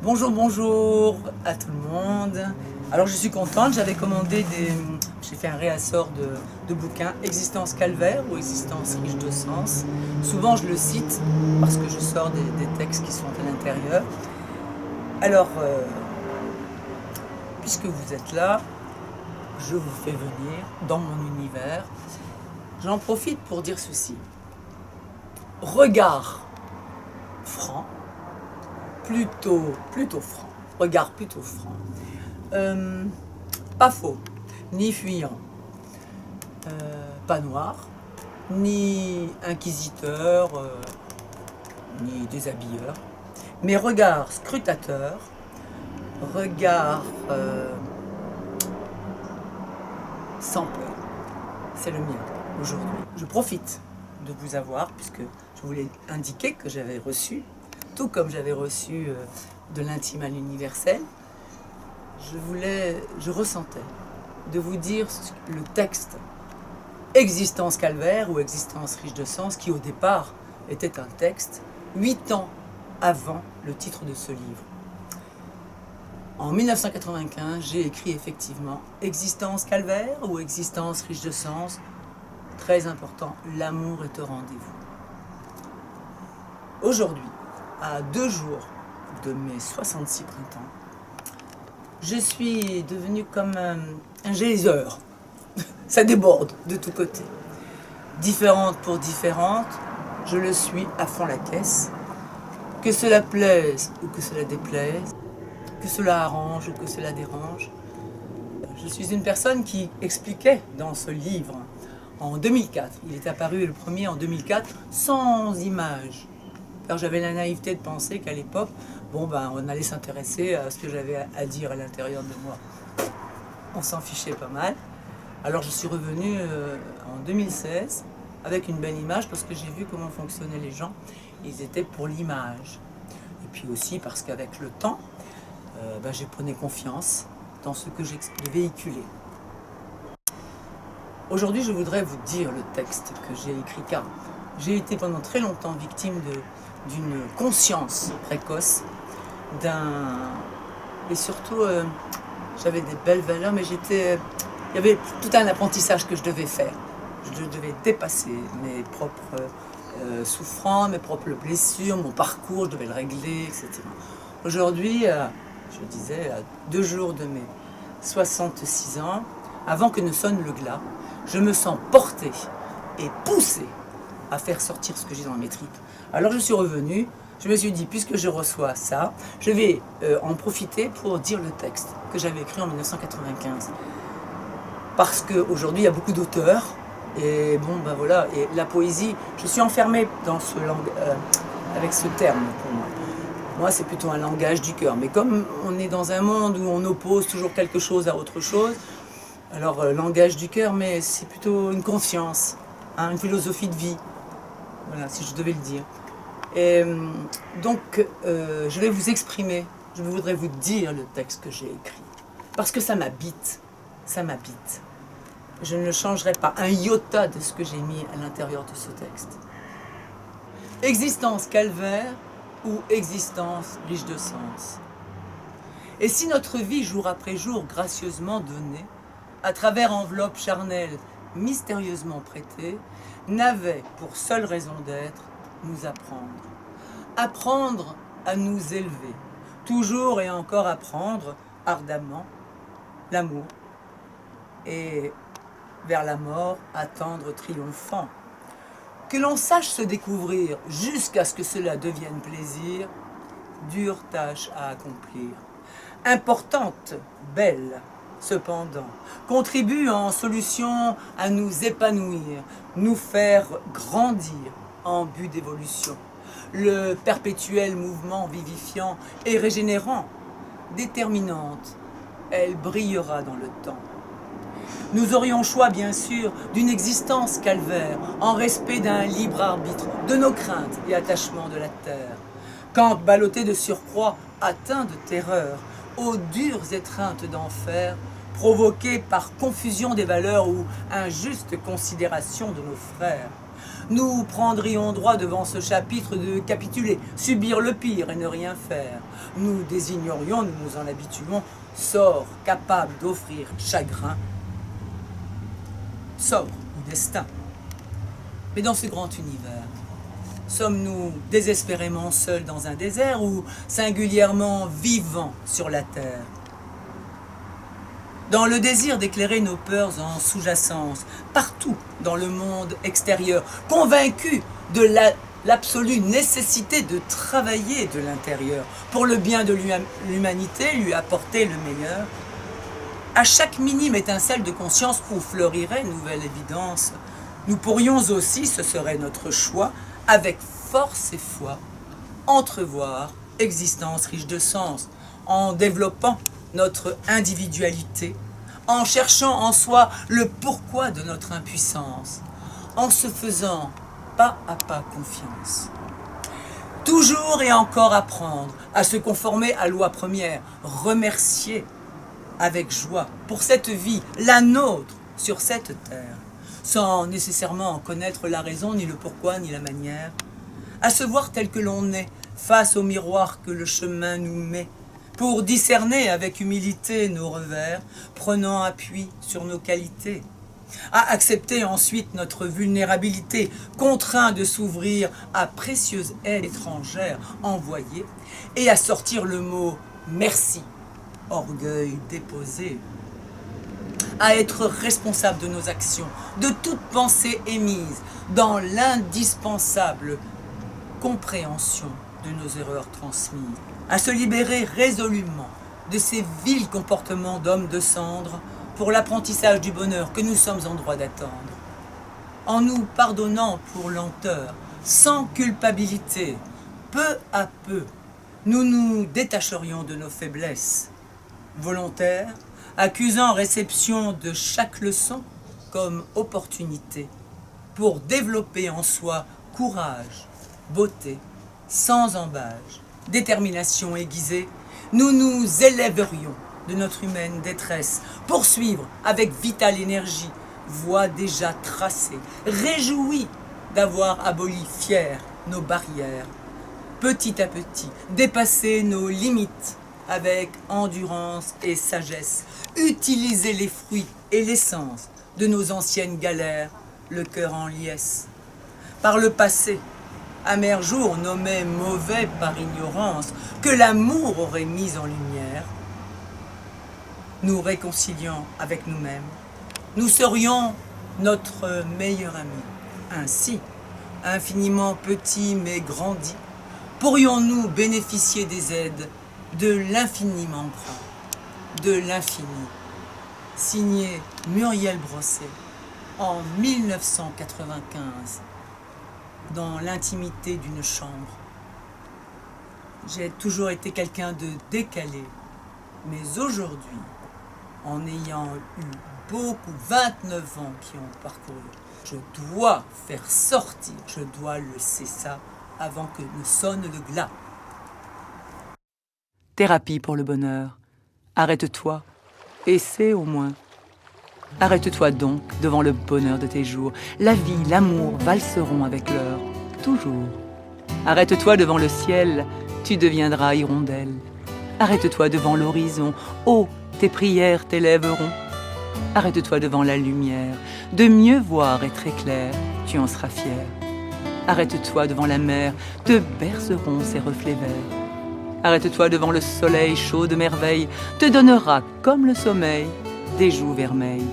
Bonjour, bonjour à tout le monde. Alors je suis contente, j'ai fait un réassort de bouquins, Existence calvaire ou Existence riche de sens. Souvent je le cite parce que je sors des textes qui sont à l'intérieur. Alors, puisque vous êtes là, je vous fais venir dans mon univers. J'en profite pour dire ceci. Regard franc, plutôt franc, regard plutôt franc. Pas faux, ni fuyant, pas noir, ni inquisiteur, ni déshabilleur, mais regard scrutateur, regard sans peur. C'est le mien aujourd'hui. Je profite de vous avoir, puisque je voulais indiquer que j'avais reçu, tout comme j'avais reçu de l'intime à l'universel, je ressentais de vous dire le texte Existence calvaire ou Existence riche de sens, qui au départ était un texte 8 ans avant le titre de ce livre. En 1995, j'ai écrit effectivement Existence calvaire ou Existence riche de sens. Très important, l'amour est au rendez-vous. Aujourd'hui, à 2 jours de mes 66 printemps, je suis devenue comme un geyser. Ça déborde de tous côtés. Différente pour différente, je le suis à fond la caisse. Que cela plaise ou que cela déplaise, que cela arrange ou que cela dérange. Je suis une personne qui expliquait dans ce livre en 2004. Il est apparu le premier en 2004 sans images. Alors j'avais la naïveté de penser qu'à l'époque, on allait s'intéresser à ce que j'avais à dire à l'intérieur de moi. On s'en fichait pas mal. Alors je suis revenue en 2016 avec une belle image parce que j'ai vu comment fonctionnaient les gens. Ils étaient pour l'image. Et puis aussi parce qu'avec le temps, j'ai pris confiance dans ce que j'ai véhiculé. Aujourd'hui, je voudrais vous dire le texte que j'ai écrit, car j'ai été pendant très longtemps victime d'une conscience précoce, et surtout, j'avais des belles valeurs, mais il y avait tout un apprentissage que je devais faire. Je devais dépasser mes propres souffrances, mes propres blessures, mon parcours, je devais le régler, etc. Aujourd'hui, je disais, à 2 jours de mes 66 ans, avant que ne sonne le glas, je me sens portée et poussée à faire sortir ce que j'ai dans mes tripes. Alors je suis revenue, je me suis dit, puisque je reçois ça, je vais en profiter pour dire le texte que j'avais écrit en 1995. Parce qu'aujourd'hui, il y a beaucoup d'auteurs, et et la poésie, je suis enfermée dans avec ce terme pour moi. Moi, c'est plutôt un langage du cœur. Mais comme on est dans un monde où on oppose toujours quelque chose à autre chose, alors langage du cœur, mais c'est plutôt une conscience, une philosophie de vie. Voilà, si je devais le dire. Et donc, je vais vous exprimer, je voudrais vous dire le texte que j'ai écrit. Parce que ça m'habite, ça m'habite. Je ne changerai pas un iota de ce que j'ai mis à l'intérieur de ce texte. Existence calvaire ou existence riche de sens. Et si notre vie, jour après jour, gracieusement donnée, à travers enveloppes charnelles mystérieusement prêtées, n'avait pour seule raison d'être nous apprendre. Apprendre à nous élever, toujours et encore apprendre ardemment l'amour, et vers la mort attendre triomphant. Que l'on sache se découvrir jusqu'à ce que cela devienne plaisir, dure tâche à accomplir. Importante, belle, cependant, contribue en solution à nous épanouir, nous faire grandir en but d'évolution. Le perpétuel mouvement vivifiant et régénérant, déterminante, elle brillera dans le temps. Nous aurions choix, bien sûr, d'une existence calvaire, en respect d'un libre arbitre, de nos craintes et attachements de la terre. Quand, ballotté de surcroît, atteint de terreur, aux dures étreintes d'enfer, provoquées par confusion des valeurs ou injuste considération de nos frères, nous prendrions droit devant ce chapitre de capituler, subir le pire et ne rien faire. Nous désignerions, nous nous en habituons, sort capable d'offrir chagrin, sort ou destin. Mais dans ce grand univers, sommes-nous désespérément seuls dans un désert ou singulièrement vivants sur la terre? Dans le désir d'éclairer nos peurs en sous-jacence, partout dans le monde extérieur, convaincus de l'absolue nécessité de travailler de l'intérieur pour le bien de l'humanité, lui apporter le meilleur, à chaque minime étincelle de conscience où fleurirait une nouvelle évidence, nous pourrions aussi, ce serait notre choix, avec force et foi, entrevoir existence riche de sens, en développant notre individualité, en cherchant en soi le pourquoi de notre impuissance, en se faisant pas à pas confiance. Toujours et encore apprendre à se conformer à loi première, remercier avec joie pour cette vie, la nôtre, sur cette terre, sans nécessairement en connaître la raison, ni le pourquoi, ni la manière, à se voir tel que l'on est, face au miroir que le chemin nous met, pour discerner avec humilité nos revers, prenant appui sur nos qualités, à accepter ensuite notre vulnérabilité, contraint de s'ouvrir à précieuse aide étrangère envoyée, et à sortir le mot merci, orgueil déposé, à être responsable de nos actions, de toute pensée émise, dans l'indispensable compréhension de nos erreurs transmises, à se libérer résolument de ces vils comportements d'hommes de cendre pour l'apprentissage du bonheur que nous sommes en droit d'attendre. En nous pardonnant pour lenteur, sans culpabilité, peu à peu, nous nous détacherions de nos faiblesses volontaires, accusant réception de chaque leçon comme opportunité pour développer en soi courage, beauté, sans embâge, détermination aiguisée, nous nous élèverions de notre humaine détresse, poursuivre avec vitale énergie, voie déjà tracée, réjouis d'avoir aboli fiers nos barrières, petit à petit, dépasser nos limites avec endurance et sagesse, utiliser les fruits et l'essence de nos anciennes galères, le cœur en liesse. Par le passé, amer jour nommé mauvais par ignorance, que l'amour aurait mis en lumière, nous réconciliant avec nous-mêmes, nous serions notre meilleur ami. Ainsi, infiniment petits mais grandis, pourrions-nous bénéficier des aides de l'infiniment grand, de l'infini. Signé Muriel Brosset en 1995, dans l'intimité d'une chambre. J'ai toujours été quelqu'un de décalé, mais aujourd'hui, en ayant eu beaucoup, 29 ans qui ont parcouru, je dois faire sortir, je dois laisser ça avant que ne sonne le glas. Thérapie pour le bonheur. Arrête-toi, essaie au moins. Arrête-toi donc devant le bonheur de tes jours. La vie, l'amour valseront avec l'heure, toujours. Arrête-toi devant le ciel, tu deviendras hirondelle. Arrête-toi devant l'horizon, oh, tes prières t'élèveront. Arrête-toi devant la lumière, de mieux voir et très clair, tu en seras fier. Arrête-toi devant la mer, te berceront ses reflets verts. Arrête-toi devant le soleil chaud de merveille, te donnera, comme le sommeil, des joues vermeilles.